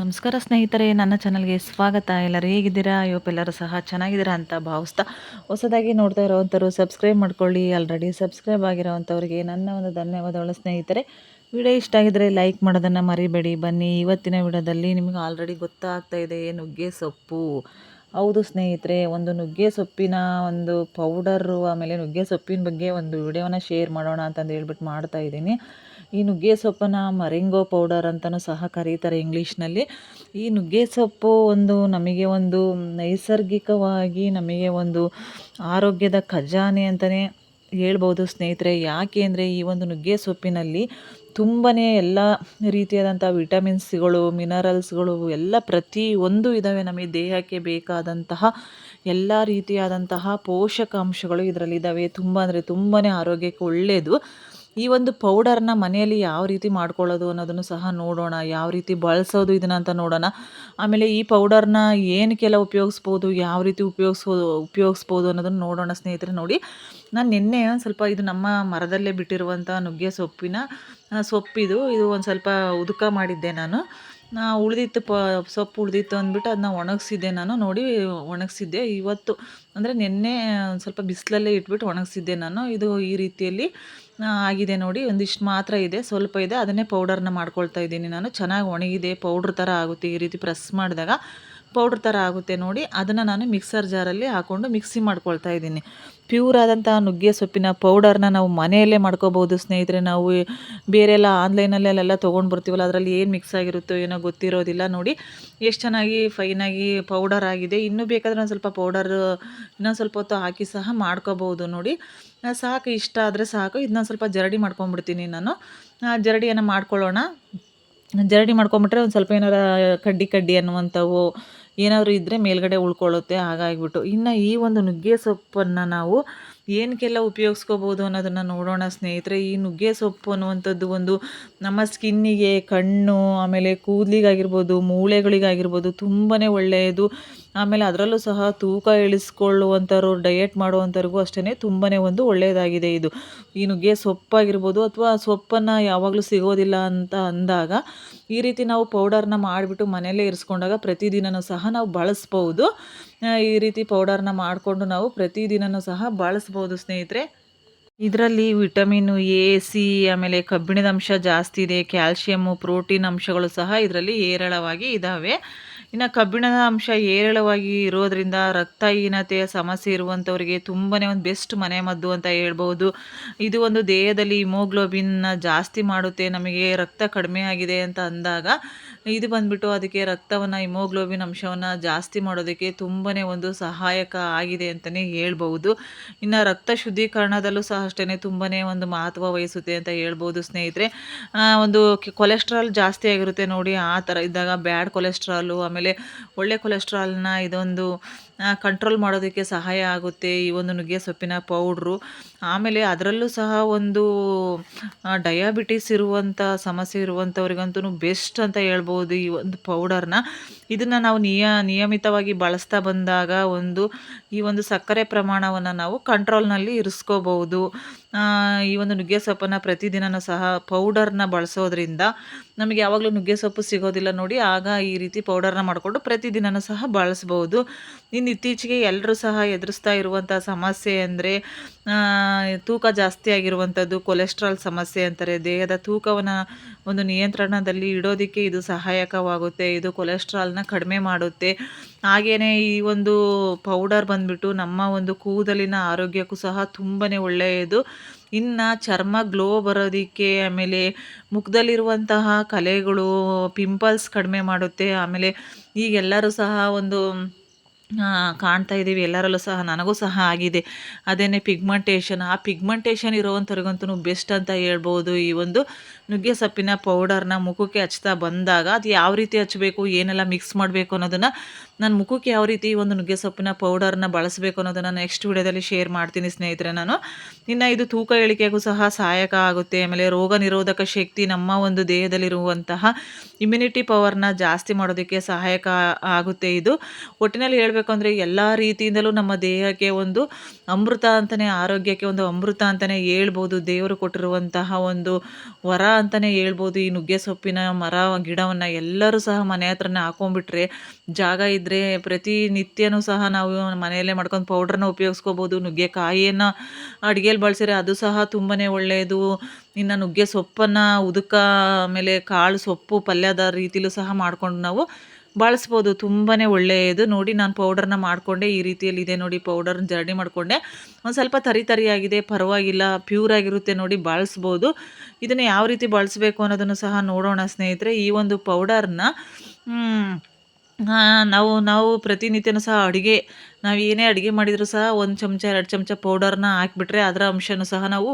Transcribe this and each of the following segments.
ನಮಸ್ಕಾರ ಸ್ನೇಹಿತರೆ, ನನ್ನ ಚಾನಲ್ಗೆ ಸ್ವಾಗತ. ಎಲ್ಲರೂ ಹೇಗಿದ್ದೀರಾ? ಎಲ್ಲರೂ ಸಹ ಚೆನ್ನಾಗಿದ್ದೀರಾ ಅಂತ ಭಾವಿಸ್ತಾ, ಹೊಸದಾಗಿ ನೋಡ್ತಾ ಇರೋವಂಥವ್ರು ಸಬ್ಸ್ಕ್ರೈಬ್ ಮಾಡ್ಕೊಳ್ಳಿ. ಆಲ್ರೆಡಿ ಸಬ್ಸ್ಕ್ರೈಬ್ ಆಗಿರೋವಂಥವ್ರಿಗೆ ನನ್ನ ಒಂದು ಧನ್ಯವಾದಗಳು ಸ್ನೇಹಿತರೆ. ವಿಡಿಯೋ ಇಷ್ಟ ಆಗಿದ್ರೆ ಲೈಕ್ ಮಾಡೋದನ್ನು ಮರಿಬೇಡಿ. ಬನ್ನಿ, ಇವತ್ತಿನ ವಿಡಿಯೋದಲ್ಲಿ ನಿಮಗೆ ಆಲ್ರೆಡಿ ಗೊತ್ತಾಗ್ತಾ ಇದೆ ನುಗ್ಗೆ ಸೊಪ್ಪು. ಹೌದು ಸ್ನೇಹಿತರೆ, ಒಂದು ನುಗ್ಗೆ ಸೊಪ್ಪಿನ ಒಂದು ಪೌಡರು, ಆಮೇಲೆ ನುಗ್ಗೆ ಸೊಪ್ಪಿನ ಬಗ್ಗೆ ಒಂದು ವಿಡಿಯೋನ ಶೇರ್ ಮಾಡೋಣ ಅಂತಂದು ಹೇಳ್ಬಿಟ್ಟು ಮಾಡ್ತಾ ಇದ್ದೀನಿ. ಈ ನುಗ್ಗೆ ಸೊಪ್ಪನ್ನು ಮರಿಂಗೋ ಪೌಡರ್ ಅಂತಲೂ ಸಹ ಕರೀತಾರೆ ಇಂಗ್ಲೀಷ್ನಲ್ಲಿ. ಈ ನುಗ್ಗೆ ಸೊಪ್ಪು ನಮಗೆ ಒಂದು ನೈಸರ್ಗಿಕವಾಗಿ ನಮಗೆ ಒಂದು ಆರೋಗ್ಯದ ಖಜಾನೆ ಅಂತಲೇ ಹೇಳ್ಬೋದು ಸ್ನೇಹಿತರೆ. ಯಾಕೆ ಅಂದರೆ ಈ ಒಂದು ನುಗ್ಗೆ ಸೊಪ್ಪಿನಲ್ಲಿ ತುಂಬಾ ಎಲ್ಲ ರೀತಿಯಾದಂಥ ವಿಟಮಿನ್ಸ್ಗಳು, ಮಿನರಲ್ಸ್ಗಳು ಎಲ್ಲ ಪ್ರತಿಯೊಂದು ಇದ್ದಾವೆ. ನಮಗೆ ದೇಹಕ್ಕೆ ಬೇಕಾದಂತಹ ಎಲ್ಲ ರೀತಿಯಾದಂತಹ ಪೋಷಕಾಂಶಗಳು ಇದರಲ್ಲಿದ್ದಾವೆ. ತುಂಬ ಅಂದರೆ ತುಂಬಾ ಆರೋಗ್ಯಕ್ಕೆ ಒಳ್ಳೆಯದು. ಈ ಒಂದು ಪೌಡರ್ನ ಮನೆಯಲ್ಲಿ ಯಾವ ರೀತಿ ಮಾಡ್ಕೊಳ್ಳೋದು ಅನ್ನೋದನ್ನು ಸಹ ನೋಡೋಣ. ಯಾವ ರೀತಿ ಬಳಸೋದು ಇದನ್ನು ಅಂತ ನೋಡೋಣ. ಆಮೇಲೆ ಈ ಪೌಡರ್ನ ಏನಕ್ಕೆಲ್ಲ ಉಪಯೋಗಿಸ್ಬೋದು, ಯಾವ ರೀತಿ ಉಪಯೋಗಿಸ್ಬೋದು ಅನ್ನೋದನ್ನು ನೋಡೋಣ ಸ್ನೇಹಿತರೆ. ನೋಡಿ, ನಾನು ನಿನ್ನೆ ಸ್ವಲ್ಪ ಇದು ನಮ್ಮ ಮರದಲ್ಲೇ ಬಿಟ್ಟಿರುವಂಥ ನುಗ್ಗೆ ಸೊಪ್ಪಿನ ಸೊಪ್ಪಿದು ಒಂದು ಸ್ವಲ್ಪ ಉದುಕ ಮಾಡಿದ್ದೆ ನಾನು. ಉಳಿದಿತ್ತು ಸೊಪ್ಪು ಉಳಿದಿತ್ತು ಅಂದ್ಬಿಟ್ಟು ಅದನ್ನ ಒಣಗಿಸಿದ್ದೆ ನಾನು. ನೋಡಿ, ಒಣಗಿಸಿದ್ದೆ ಇವತ್ತು ಅಂದರೆ ನಿನ್ನೆ ಸ್ವಲ್ಪ ಬಿಸಿಲಲ್ಲೇ ಇಟ್ಬಿಟ್ಟು ಒಣಗಿಸಿದ್ದೆ ನಾನು. ಇದು ಈ ರೀತಿಯಲ್ಲಿ ಆಗಿದೆ ನೋಡಿ. ಒಂದಿಷ್ಟು ಮಾತ್ರ ಇದೆ, ಸ್ವಲ್ಪ ಇದೆ. ಅದನ್ನೇ ಪೌಡರ್ನ ಮಾಡ್ಕೊಳ್ತಾ ಇದ್ದೀನಿ ನಾನು. ಚೆನ್ನಾಗಿ ಒಣಗಿದೆ, ಪೌಡ್ರ್ ಥರ ಆಗುತ್ತೆ. ಈ ರೀತಿ ಪ್ರೆಸ್ ಮಾಡಿದಾಗ ಪೌಡ್ರ್ ಥರ ಆಗುತ್ತೆ ನೋಡಿ. ಅದನ್ನು ನಾನು ಮಿಕ್ಸರ್ ಜಾರಲ್ಲಿ ಹಾಕ್ಕೊಂಡು ಮಿಕ್ಸಿ ಮಾಡ್ಕೊಳ್ತಾ ಇದ್ದೀನಿ. ಪ್ಯೂರ್ ಆದಂಥ ನುಗ್ಗೆ ಸೊಪ್ಪಿನ ಪೌಡರ್ನ ನಾವು ಮನೆಯಲ್ಲೇ ಮಾಡ್ಕೋಬೋದು ಸ್ನೇಹಿತರೆ. ನಾವು ಬೇರೆ ಎಲ್ಲ ಆನ್ಲೈನಲ್ಲೆಲ್ಲ ತೊಗೊಂಡು ಬರ್ತೀವಲ್ಲ, ಅದರಲ್ಲಿ ಏನು ಮಿಕ್ಸ್ ಆಗಿರುತ್ತೋ ಏನೋ ಗೊತ್ತಿರೋದಿಲ್ಲ. ನೋಡಿ ಎಷ್ಟು ಚೆನ್ನಾಗಿ ಫೈನಾಗಿ ಪೌಡರ್ ಆಗಿದೆ. ಇನ್ನೂ ಬೇಕಾದರೆ ಒಂದು ಸ್ವಲ್ಪ ಪೌಡರ್ ಇನ್ನೊಂದು ಸ್ವಲ್ಪ ಹೊತ್ತು ಹಾಕಿ ಸಹ ಮಾಡ್ಕೋಬೋದು ನೋಡಿ. ಸಾಕು, ಇಷ್ಟ ಆದರೆ ಸಾಕು. ಇದನ್ನ ಸ್ವಲ್ಪ ಜರಡಿ ಮಾಡ್ಕೊಂಬಿಡ್ತೀನಿ ನಾನು. ಜರಡಿಯನ್ನು ಮಾಡ್ಕೊಳ್ಳೋಣ. ಜರಡಿ ಮಾಡ್ಕೊಂಬಿಟ್ರೆ ಒಂದು ಸ್ವಲ್ಪ ಏನಾರ ಕಡ್ಡಿ ಅನ್ನುವಂಥವು ಏನಾದರೂ ಇದ್ದರೆ ಮೇಲ್ಗಡೆ ಉಳ್ಕೊಳ್ಳುತ್ತೆ. ಹಾಗಾಗಿಬಿಟ್ಟು ಇನ್ನು ಈ ಒಂದು ನುಗ್ಗೆ ಸೊಪ್ಪನ್ನು ನಾವು ಏನಕ್ಕೆಲ್ಲ ಉಪಯೋಗಿಸ್ಕೋಬೋದು ಅನ್ನೋದನ್ನು ನೋಡೋಣ ಸ್ನೇಹಿತರೆ. ಈ ನುಗ್ಗೆ ಸೊಪ್ಪು ಅನ್ನುವಂಥದ್ದು ನಮ್ಮ ಸ್ಕಿನ್ನಿಗೆ, ಕಣ್ಣು, ಆಮೇಲೆ ಕೂದಲಿಗಾಗಿರ್ಬೋದು, ಮೂಳೆಗಳಿಗಾಗಿರ್ಬೋದು ತುಂಬಾ ಒಳ್ಳೆಯದು. ಆಮೇಲೆ ಅದರಲ್ಲೂ ಸಹ ತೂಕ ಇಳಿಸ್ಕೊಳ್ಳುವಂಥವ್ರು, ಡಯಟ್ ಮಾಡುವಂಥವ್ರಿಗೂ ಅಷ್ಟೇ ತುಂಬಾ ಒಳ್ಳೆಯದಾಗಿದೆ ಇದು. ಈ ನುಗ್ಗೆ ಸೊಪ್ಪಾಗಿರ್ಬೋದು, ಅಥವಾ ಸೊಪ್ಪನ್ನು ಯಾವಾಗಲೂ ಸಿಗೋದಿಲ್ಲ ಅಂತ ಅಂದಾಗ ಈ ರೀತಿ ನಾವು ಪೌಡರ್ನ ಮಾಡಿಬಿಟ್ಟು ಮನೆಯಲ್ಲೇ ಇರಿಸ್ಕೊಂಡಾಗ ಪ್ರತಿದಿನವೂ ಸಹ ನಾವು ಬಳಸ್ಬೋದು. ಈ ರೀತಿ ಪೌಡರ್ನ ಮಾಡಿಕೊಂಡು ನಾವು ಪ್ರತಿದಿನವೂ ಸಹ ಬಳಸ್ಬೋದು ಸ್ನೇಹಿತರೆ. ಇದರಲ್ಲಿ ವಿಟಮಿನ್ ಎ, ಸಿ, ಆಮೇಲೆ ಕಬ್ಬಿಣದ ಅಂಶ ಜಾಸ್ತಿ ಇದೆ. ಕ್ಯಾಲ್ಶಿಯಮ್ಮು, ಪ್ರೋಟೀನ್ ಅಂಶಗಳು ಸಹ ಇದರಲ್ಲಿ ಹೇರಳವಾಗಿ ಇದ್ದಾವೆ. ಇನ್ನು ಕಬ್ಬಿಣದ ಅಂಶ ಹೇರಳವಾಗಿ ಇರೋದರಿಂದ ರಕ್ತಹೀನತೆಯ ಸಮಸ್ಯೆ ಇರುವಂಥವರಿಗೆ ತುಂಬಾ ಒಂದು ಬೆಸ್ಟ್ ಮನೆಮದ್ದು ಅಂತ ಹೇಳ್ಬೋದು. ಇದು ದೇಹದಲ್ಲಿ ಹಿಮೋಗ್ಲೋಬಿನ್ನ ಜಾಸ್ತಿ ಮಾಡುತ್ತೆ. ನಮಗೆ ರಕ್ತ ಕಡಿಮೆ ಆಗಿದೆ ಅಂತ ಅಂದಾಗ ಇದು ಬಂದ್ಬಿಟ್ಟು ಅದಕ್ಕೆ ರಕ್ತವನ್ನು, ಹಿಮೋಗ್ಲೋಬಿನ್ ಅಂಶವನ್ನು ಜಾಸ್ತಿ ಮಾಡೋದಕ್ಕೆ ತುಂಬಾ ಸಹಾಯಕ ಆಗಿದೆ ಅಂತಲೇ ಹೇಳ್ಬೋದು. ಇನ್ನು ರಕ್ತ ಶುದ್ಧೀಕರಣದಲ್ಲೂ ಸಹ ಅಷ್ಟೇ ತುಂಬಾ ಮಹತ್ವ ವಹಿಸುತ್ತೆ ಅಂತ ಹೇಳ್ಬೋದು ಸ್ನೇಹಿತರೆ. ಕೊಲೆಸ್ಟ್ರಾಲ್ ಜಾಸ್ತಿ ಆಗಿರುತ್ತೆ ನೋಡಿ. ಆ ಥರ ಇದ್ದಾಗ ಬ್ಯಾಡ್ ಕೊಲೆಸ್ಟ್ರಾಲು, ಆಮೇಲೆ ಒಳ್ಳೆ ಕೊಲೆಸ್ಟ್ರಾಲ್ನ ಕಂಟ್ರೋಲ್ ಮಾಡೋದಕ್ಕೆ ಸಹಾಯ ಆಗುತ್ತೆ ಈ ನುಗ್ಗೆ ಸೊಪ್ಪಿನ ಪೌಡ್ರು. ಆಮೇಲೆ ಅದರಲ್ಲೂ ಸಹ ಡಯಾಬಿಟಿಸ್ ಇರುವಂಥ ಸಮಸ್ಯೆ ಇರುವಂಥವ್ರಿಗಂತೂ ಬೆಸ್ಟ್ ಅಂತ ಹೇಳ್ಬೋದು ಈ ಒಂದು ಪೌಡರ್ನ. ಇದನ್ನು ನಾವು ನಿಯಮಿತವಾಗಿ ಬಳಸ್ತಾ ಬಂದಾಗ ಈ ಸಕ್ಕರೆ ಪ್ರಮಾಣವನ್ನು ನಾವು ಕಂಟ್ರೋಲ್ನಲ್ಲಿ ಇರಿಸ್ಕೋಬಹುದು. ಈ ನುಗ್ಗೆ ಸೊಪ್ಪನ್ನು ಪ್ರತಿದಿನವೂ ಸಹ ಪೌಡರ್ನ ಬಳಸೋದ್ರಿಂದ ನಮಗೆ ಯಾವಾಗಲೂ ನುಗ್ಗೆ ಸೊಪ್ಪು ಸಿಗೋದಿಲ್ಲ ನೋಡಿ. ಆಗ ಈ ರೀತಿ ಪೌಡರ್ನ ಮಾಡಿಕೊಂಡು ಪ್ರತಿದಿನವೂ ಸಹ ಬಳಸ್ಬೋದು. ಇನ್ನು ಇತ್ತೀಚೆಗೆ ಎಲ್ಲರೂ ಸಹ ಎದುರಿಸ್ತಾ ಇರುವಂಥ ಸಮಸ್ಯೆ ಅಂದರೆ ತೂಕ ಜಾಸ್ತಿ ಆಗಿರುವಂಥದ್ದು, ಕೊಲೆಸ್ಟ್ರಾಲ್ ಸಮಸ್ಯೆ ಅಂತಾರೆ. ದೇಹದ ತೂಕವನ್ನು ನಿಯಂತ್ರಣದಲ್ಲಿ ಇಡೋದಕ್ಕೆ ಇದು ಸಹಾಯಕವಾಗುತ್ತೆ. ಇದು ಕೊಲೆಸ್ಟ್ರಾಲ್ನ ಕಡಿಮೆ ಮಾಡುತ್ತೆ. ಹಾಗೆಯೇ ಈ ಪೌಡರ್ ಬಂದ್ಬಿಟ್ಟು ನಮ್ಮ ಕೂದಲಿನ ಆರೋಗ್ಯಕ್ಕೂ ಸಹ ತುಂಬಾ ಒಳ್ಳೆಯದು. ಇನ್ನು ಚರ್ಮ ಗ್ಲೋ ಬರೋದಕ್ಕೆ, ಆಮೇಲೆ ಮುಖದಲ್ಲಿರುವಂತಹ ಕಲೆಗಳು, ಪಿಂಪಲ್ಸ್ ಕಡಿಮೆ ಮಾಡುತ್ತೆ. ಆಮೇಲೆ ಈಗೆಲ್ಲರೂ ಸಹ ಕಾಣ್ತಾ ಇದ್ದೀವಿ, ಎಲ್ಲರಲ್ಲೂ ಸಹ, ನನಗೂ ಸಹ ಆಗಿದೆ ಅದೇನೇ ಪಿಗ್ಮೆಂಟೇಷನ್. ಆ ಪಿಗ್ಮೆಂಟೇಷನ್ ಇರೋವಂಥವ್ರಿಗಂತೂ ಬೆಸ್ಟ್ ಅಂತ ಹೇಳ್ಬೋದು. ಈ ನುಗ್ಗೆ ಸೊಪ್ಪಿನ ಪೌಡರ್ನ ಮುಖಕ್ಕೆ ಹಚ್ತಾ ಬಂದಾಗ ಅದು ಯಾವ ರೀತಿ ಹಚ್ಚಬೇಕು, ಏನೆಲ್ಲ ಮಿಕ್ಸ್ ಮಾಡಬೇಕು ಅನ್ನೋದನ್ನು ನಾನು ಮುಖಕ್ಕೆ ಯಾವ ರೀತಿ ನುಗ್ಗೆ ಸೊಪ್ಪಿನ ಪೌಡರ್ನ ಬಳಸಬೇಕು ಅನ್ನೋದನ್ನು ನೆಕ್ಸ್ಟ್ ವಿಡಿಯೋದಲ್ಲಿ ಶೇರ್ ಮಾಡ್ತೀನಿ ಸ್ನೇಹಿತರೆ ನಾನು. ಇನ್ನು ಇದು ತೂಕ ಇಳಿಕೆಗೂ ಸಹ ಸಹಾಯಕ ಆಗುತ್ತೆ. ಆಮೇಲೆ ರೋಗ ನಿರೋಧಕ ಶಕ್ತಿ, ನಮ್ಮ ದೇಹದಲ್ಲಿರುವಂತಹ ಇಮ್ಯುನಿಟಿ ಪವರ್ನ ಜಾಸ್ತಿ ಮಾಡೋದಕ್ಕೆ ಸಹಾಯಕ ಆಗುತ್ತೆ ಇದು. ಒಟ್ಟಿನಲ್ಲಿ ಹೇಳಬೇಕು ಹೇಳಬೇಕು ಅಂದರೆ ಎಲ್ಲ ರೀತಿಯಿಂದಲೂ ನಮ್ಮ ದೇಹಕ್ಕೆ ಒಂದು ಅಮೃತ ಅಂತಲೇ, ಆರೋಗ್ಯಕ್ಕೆ ಒಂದು ಅಮೃತ ಅಂತಲೇ ಹೇಳ್ಬೋದು. ದೇವರು ಕೊಟ್ಟಿರುವಂತಹ ಒಂದು ವರ ಅಂತಲೇ ಹೇಳ್ಬೋದು. ಈ ನುಗ್ಗೆ ಸೊಪ್ಪಿನ ಮರ ಗಿಡವನ್ನು ಎಲ್ಲರೂ ಸಹ ಮನೆ ಹತ್ರನೇ ಹಾಕೊಂಡ್ಬಿಟ್ರೆ, ಜಾಗ ಇದ್ದರೆ ಪ್ರತಿನಿತ್ಯನೂ ಸಹ ನಾವು ಮನೆಯಲ್ಲೇ ಮಾಡ್ಕೊಂಡು ಪೌಡ್ರನ್ನ ಉಪಯೋಗಿಸ್ಕೋಬೋದು. ನುಗ್ಗೆಕಾಯಿಯನ್ನು ಅಡುಗೆಯಲ್ಲಿ ಬಳಸಿದ್ರೆ ಅದು ಸಹ ತುಂಬಾ ಒಳ್ಳೆಯದು. ಇನ್ನು ನುಗ್ಗೆ ಸೊಪ್ಪನ್ನು ಉದಕ ಆಮೇಲೆ ಕಾಳು ಸೊಪ್ಪು ಪಲ್ಯದ ರೀತಿಲೂ ಸಹ ಮಾಡ್ಕೊಂಡು ನಾವು ಬಳಸ್ಬೋದು. ತುಂಬಾ ಒಳ್ಳೆಯದು. ನೋಡಿ, ನಾನು ಪೌಡರ್ನ ಮಾಡಿಕೊಂಡೆ, ಈ ರೀತಿಯಲ್ಲಿದೆ ನೋಡಿ. ಪೌಡರ್ನ ಜರಡಿ ಮಾಡಿಕೊಂಡೆ, ಒಂದು ಸ್ವಲ್ಪ ತರಿ ತರಿಯಾಗಿದೆ, ಪರವಾಗಿಲ್ಲ, ಪ್ಯೂರ್ ಆಗಿರುತ್ತೆ ನೋಡಿ, ಬಳಸ್ಬೋದು. ಇದನ್ನು ಯಾವ ರೀತಿ ಬಳಸಬೇಕು ಅನ್ನೋದನ್ನು ಸಹ ನೋಡೋಣ ಸ್ನೇಹಿತರೆ. ಈ ಒಂದು ಪೌಡರ್ನ ನಾವು ನಾವು ಪ್ರತಿನಿತ್ಯನೂ ಸಹ ನಾವು ಏನೇ ಅಡುಗೆ ಮಾಡಿದರೂ ಸಹ 1 ಚಮಚ 2 ಚಮಚ ಪೌಡರ್ನ ಹಾಕಿಬಿಟ್ರೆ ಅದರ ಅಂಶನೂ ಸಹ ನಾವು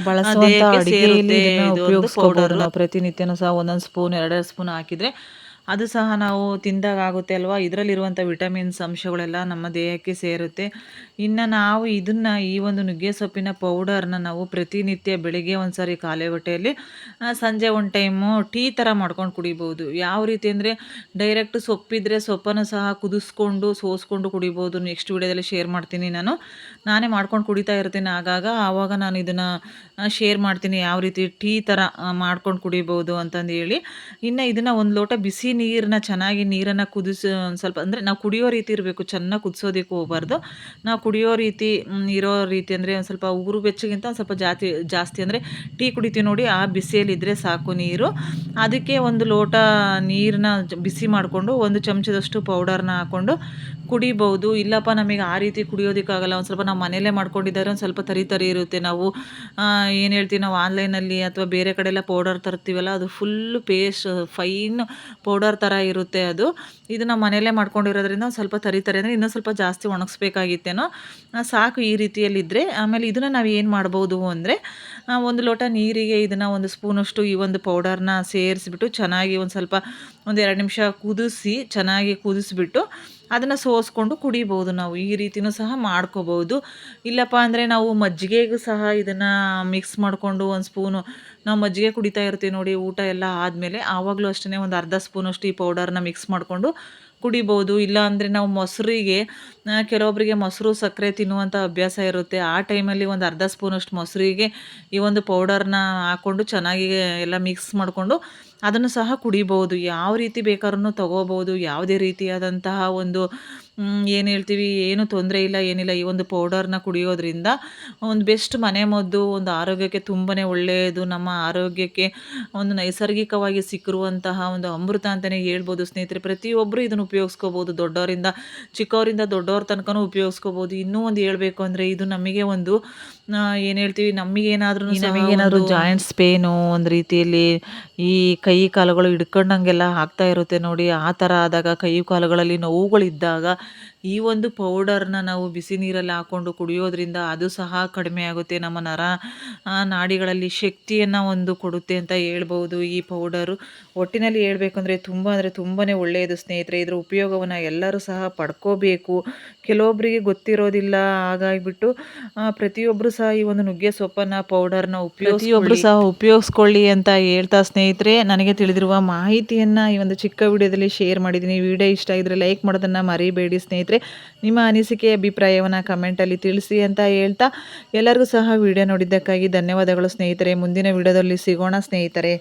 ಬಳಸುವಂಥ ದೇಹಕ್ಕೆ ಅಡುಗೆಯಲ್ಲಿ ಸೇರುತ್ತೆ. ಇದನ್ನು ಇದು ಒಂದು ಉಪಯೋಗಿಸ್ಕೋಬೋದು. ಪೌಡರು. ನಾವು ಪ್ರತಿನಿತ್ಯನೂ ಸಹ 1 ಸ್ಪೂನ್ 2 ಸ್ಪೂನ್ ಹಾಕಿದರೆ ಅದು ಸಹ ನಾವು ತಿಂದಾಗ ಆಗುತ್ತೆ ಅಲ್ವಾ. ಇದರಲ್ಲಿರುವಂಥ ವಿಟಮಿನ್ಸ್ ಅಂಶಗಳೆಲ್ಲ ನಮ್ಮ ದೇಹಕ್ಕೆ ಸೇರುತ್ತೆ. ಇನ್ನು ನಾವು ಇದನ್ನು, ಈ ಒಂದು ನುಗ್ಗೆ ಸೊಪ್ಪಿನ ಪೌಡರ್ನ ನಾವು ಪ್ರತಿನಿತ್ಯ ಬೆಳಿಗ್ಗೆ ಒಂದ್ಸರಿ ಖಾಲಿ ಹೊಟ್ಟೆಯಲ್ಲಿ, ಸಂಜೆ ಒಂದು ಟೈಮು ಟೀ ಥರ ಮಾಡ್ಕೊಂಡು ಕುಡಿಬೋದು. ಯಾವ ರೀತಿ ಅಂದರೆ, ಡೈರೆಕ್ಟ್ ಸೊಪ್ಪಿದ್ರೆ ಸೊಪ್ಪನ್ನು ಸಹ ಕುದಿಸ್ಕೊಂಡು ಸೋಸ್ಕೊಂಡು ಕುಡಿಬೋದು. ನೆಕ್ಸ್ಟ್ ವಿಡಿಯೋದಲ್ಲಿ ಶೇರ್ ಮಾಡ್ತೀನಿ ನಾನು. ನಾನೇ ಮಾಡ್ಕೊಂಡು ಕುಡಿತಾ ಇರ್ತೀನಿ ಆಗಾಗ. ಆವಾಗ ನಾನು ಇದನ್ನು ಶೇರ್ ಮಾಡ್ತೀನಿ, ಯಾವ ರೀತಿ ಟೀ ಥರ ಮಾಡ್ಕೊಂಡು ಕುಡಿಬೋದು ಅಂತಂದು ಹೇಳಿ. ಇನ್ನು ಇದನ್ನು ಒಂದು ಲೋಟ ಬಿಸಿ ನೀರನ್ನ, ಚೆನ್ನಾಗಿ ನೀರನ್ನು ಕುದಿಸಿ ಒಂದು ಸ್ವಲ್ಪ, ಅಂದರೆ ನಾವು ಕುಡಿಯೋ ರೀತಿ ಇರಬೇಕು, ಚೆನ್ನಾಗಿ ಕುದಿಸೋದಕ್ಕೆ ಹೋಗಬಾರ್ದು. ನಾವು ಕುಡಿಯೋ ರೀತಿ ಇರೋ ರೀತಿ ಅಂದರೆ ಒಂದು ಸ್ವಲ್ಪ ಉಗುರು ಬೆಚ್ಚಗಿಂತ ಒಂದು ಸ್ವಲ್ಪ ಜಾಸ್ತಿ ಅಂದರೆ ಟೀ ಕುಡಿತೀವಿ ನೋಡಿ, ಆ ಬಿಸಿಯಲ್ಲಿದ್ದರೆ ಸಾಕು ನೀರು. ಅದಕ್ಕೆ ಒಂದು ಲೋಟ ನೀರನ್ನ ಬಿಸಿ ಮಾಡಿಕೊಂಡು 1 ಚಮಚದಷ್ಟು ಪೌಡರ್ನ ಹಾಕ್ಕೊಂಡು ಕುಡಿಬೋದು. ಇಲ್ಲಪ್ಪ ನಮಗೆ ಆ ರೀತಿ ಕುಡಿಯೋದಕ್ಕಾಗಲ್ಲ, ಒಂದು ಸ್ವಲ್ಪ ನಾವು ಮನೆಯಲ್ಲೇ ಮಾಡ್ಕೊಂಡಿದ್ದಾರೆ, ಒಂದು ಸ್ವಲ್ಪ ತರಿ ತರಿ ಇರುತ್ತೆ. ನಾವು ಏನು ಹೇಳ್ತೀವಿ, ನಾವು ಆನ್ಲೈನಲ್ಲಿ ಅಥವಾ ಬೇರೆ ಕಡೆ ಎಲ್ಲ ಪೌಡರ್ ತರ್ತೀವಲ್ಲ, ಅದು ಫುಲ್ಲು ಪೇಸ್ಟ್ ಫೈನ್ ಪೌಡರ್ ಥರ ಇರುತ್ತೆ ಅದು. ಇದು ನಾವು ಮನೆಯಲ್ಲೇ ಮಾಡ್ಕೊಂಡಿರೋದ್ರಿಂದ ಒಂದು ಸ್ವಲ್ಪ ತರಿ ತರಿ, ಅಂದರೆ ಇನ್ನೂ ಸ್ವಲ್ಪ ಜಾಸ್ತಿ ಒಣಗಿಸ್ಬೇಕಾಗಿತ್ತೇನೋ. ಸಾಕು ಈ ರೀತಿಯಲ್ಲಿದ್ದರೆ. ಆಮೇಲೆ ಇದನ್ನು ನಾವು ಏನು ಮಾಡ್ಬೋದು ಅಂದರೆ, 1 ಲೋಟ ನೀರಿಗೆ ಇದನ್ನು 1 ಸ್ಪೂನಷ್ಟು ಈ ಒಂದು ಪೌಡರ್ನ ಸೇರಿಸ್ಬಿಟ್ಟು ಚೆನ್ನಾಗಿ ಒಂದು ಸ್ವಲ್ಪ ಒಂದು 2 ನಿಮಿಷ ಕುದಿಸಿ, ಚೆನ್ನಾಗಿ ಕುದಿಸ್ಬಿಟ್ಟು ಅದನ್ನು ಸೋಸ್ಕೊಂಡು ಕುಡಿಬೋದು. ನಾವು ಈ ರೀತಿನೂ ಸಹ ಮಾಡ್ಕೋಬೋದು. ಇಲ್ಲಪ್ಪ ಅಂದರೆ ನಾವು ಮಜ್ಜಿಗೆಗೂ ಸಹ ಇದನ್ನು ಮಿಕ್ಸ್ ಮಾಡಿಕೊಂಡು 1 ಸ್ಪೂನು, ನಾವು ಮಜ್ಜಿಗೆ ಕುಡಿತಾ ಇರ್ತೀವಿ ನೋಡಿ ಊಟ ಎಲ್ಲ ಆದಮೇಲೆ, ಆವಾಗಲೂ ಅಷ್ಟೇ ಒಂದು ಅರ್ಧ ಸ್ಪೂನಷ್ಟು ಈ ಪೌಡರ್ನ ಮಿಕ್ಸ್ ಮಾಡಿಕೊಂಡು ಕುಡಿಬೋದು. ಇಲ್ಲ ಅಂದರೆ ನಾವು ಮೊಸರಿಗೆ, ಕೆಲವೊಬ್ಬರಿಗೆ ಮೊಸರು ಸಕ್ಕರೆ ತಿನ್ನುವಂಥ ಅಭ್ಯಾಸ ಇರುತ್ತೆ. ಆ ಟೈಮಲ್ಲಿ ಒಂದು ಅರ್ಧ ಸ್ಪೂನಷ್ಟು ಮೊಸರಿಗೆ ಈ ಒಂದು ಪೌಡರ್ನ ಹಾಕ್ಕೊಂಡು ಚೆನ್ನಾಗಿ ಎಲ್ಲ ಮಿಕ್ಸ್ ಮಾಡಿಕೊಂಡು ಅದನ್ನು ಸಹ ಕುಡಿಬೋದು. ಯಾವ ರೀತಿ ಬೇಕಾದ್ರೂ ತಗೋಬೋದು. ಯಾವುದೇ ರೀತಿಯಾದಂತಹ ಒಂದು ಏನು ಹೇಳ್ತೀವಿ, ಏನು ತೊಂದರೆ ಇಲ್ಲ, ಏನಿಲ್ಲ. ಈ ಒಂದು ಪೌಡರ್ನ ಕುಡಿಯೋದ್ರಿಂದ ಒಂದು ಬೆಸ್ಟ್ ಮನೆಮದ್ದು, ಒಂದು ಆರೋಗ್ಯಕ್ಕೆ ತುಂಬಾ ಒಳ್ಳೆಯದು. ನಮ್ಮ ಆರೋಗ್ಯಕ್ಕೆ ಒಂದು ನೈಸರ್ಗಿಕವಾಗಿ ಸಿಕ್ಕಿರುವಂತಹ ಒಂದು ಅಮೃತ ಅಂತಲೇ ಹೇಳ್ಬೋದು ಸ್ನೇಹಿತರೆ. ಪ್ರತಿಯೊಬ್ಬರು ಇದನ್ನು ಉಪಯೋಗಿಸ್ಕೋಬೋದು, ದೊಡ್ಡವರಿಂದ ಚಿಕ್ಕವರಿಂದ ದೊಡ್ಡವ್ರ ತನಕನೂ ಉಪಯೋಗಿಸ್ಕೋಬೋದು. ಇನ್ನೂ ಒಂದು ಹೇಳಬೇಕು ಅಂದರೆ, ಇದು ನಮಗೆ ಒಂದು ಏನು ಹೇಳ್ತೀವಿ, ನಮಗೇನಾದರೂ ಜಾಯಿಂಟ್ಸ್ ಪೇನು, ಒಂದು ರೀತಿಯಲ್ಲಿ ಈ ಕೈ ಕಾಲುಗಳು ಹಿಡ್ಕೊಂಡಂಗೆಲ್ಲ ಆಗ್ತಾ ಇರುತ್ತೆ ನೋಡಿ, ಆ ಥರ ಆದಾಗ, ಕೈ ಕಾಲುಗಳಲ್ಲಿ ನೋವುಗಳಿದ್ದಾಗ ಈ ಒಂದು ಪೌಡರ್ನ ನಾವು ಬಿಸಿ ನೀರಲ್ಲಿ ಹಾಕ್ಕೊಂಡು ಕುಡಿಯೋದ್ರಿಂದ ಅದು ಸಹ ಕಡಿಮೆ ಆಗುತ್ತೆ. ನಮ್ಮ ನಾಡಿಗಳಲ್ಲಿ ಶಕ್ತಿಯನ್ನು ಒಂದು ಕೊಡುತ್ತೆ ಅಂತ ಹೇಳ್ಬೋದು ಈ ಪೌಡರು. ಒಟ್ಟಿನಲ್ಲಿ ಹೇಳಬೇಕು ಅಂದರೆ ತುಂಬಾ ಒಳ್ಳೆಯದು ಸ್ನೇಹಿತರೆ. ಇದರ ಉಪಯೋಗವನ್ನು ಎಲ್ಲರೂ ಸಹ ಪಡ್ಕೋಬೇಕು. ಕೆಲವೊಬ್ಬರಿಗೆ ಗೊತ್ತಿರೋದಿಲ್ಲ, ಹಾಗಾಗಿಬಿಟ್ಟು ಪ್ರತಿಯೊಬ್ಬರು ಸಹ ಈ ಒಂದು ನುಗ್ಗೆ ಸೊಪ್ಪನ್ನು ಪೌಡರ್ನ ಉಪಯೋಗಿಸ್ಕೊಳ್ಳಿ ಅಂತ ಹೇಳ್ತಾ ಸ್ನೇಹಿತರೆ, ನನಗೆ ತಿಳಿದಿರುವ ಮಾಹಿತಿಯನ್ನು ಈ ಒಂದು ಚಿಕ್ಕ ವಿಡಿಯೋದಲ್ಲಿ ಶೇರ್ ಮಾಡಿದ್ದೀನಿ. ವಿಡಿಯೋ ಇಷ್ಟ ಆಗಿದ್ರೆ ಲೈಕ್ ಮಾಡೋದನ್ನು ಮರಿಬೇಡಿ ಸ್ನೇಹಿತರೆ. ನಿಮ್ಮ ಅನಿಸಿಕೆ ಅಭಿಪ್ರಾಯವನ್ನು ಕಮೆಂಟಲ್ಲಿ ತಿಳಿಸಿ ಅಂತ ಹೇಳ್ತಾ, ಎಲ್ಲರಿಗೂ ಸಹ ವಿಡಿಯೋ ನೋಡಿದ್ದಕ್ಕಾಗಿ ಧನ್ಯವಾದಗಳು ಸ್ನೇಹಿತರೆ. ಮುಂದಿನ ವಿಡಿಯೋದಲ್ಲಿ ಸಿಗೋಣ ಸ್ನೇಹಿತರೆ.